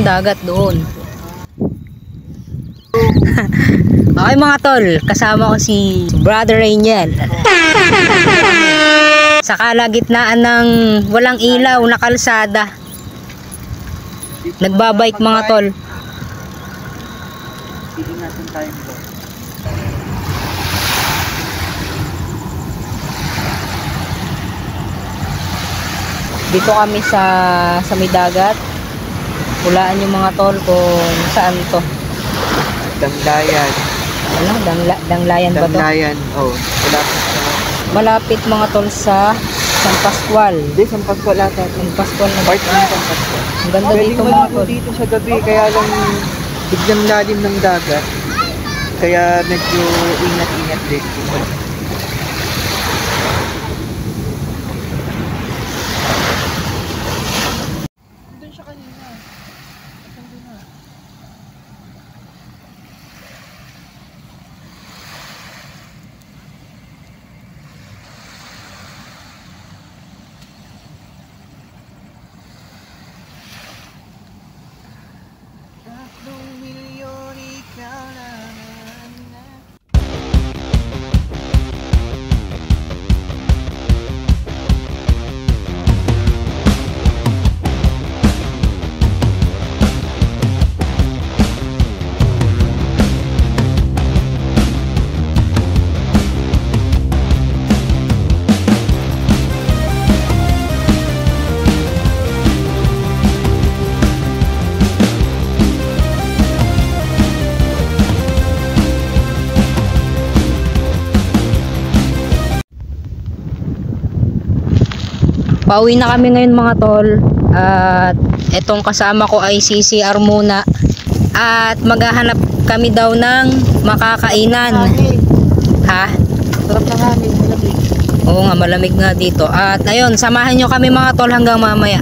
dagat doon. Okay mga tol, kasama ko si Brother Rainiel. Sa kalagitnaan ng walang ilaw na kalsada. Nagbabike mga tol. Hindi natin tayo dito. Dito kami sa may dagat. Hulaan yung mga tol kung saan to. Danglayan. Ano? Danglayan ba to? Danglayan, oh. Malapit mga tol sa San Pascual. Hindi, San Pascual ata. San Pascual na Part ng San Pascual. ang ganda Pwede dito mo mga tol. dito sa gabi, kaya lang biglang lalim ng dagat. Kaya medyo ingat-ingat din. Doon siya kanina. Doon na. Tatlong milyon ikaw naman na. Pauwi na kami ngayon mga tol. At etong kasama ko ay CCR muna. At maghahanap kami daw ng makakainan. Ha? Sarap na hangin, malamig. Oo nga, malamig nga dito. At ayun, samahan nyo kami mga tol hanggang mamaya.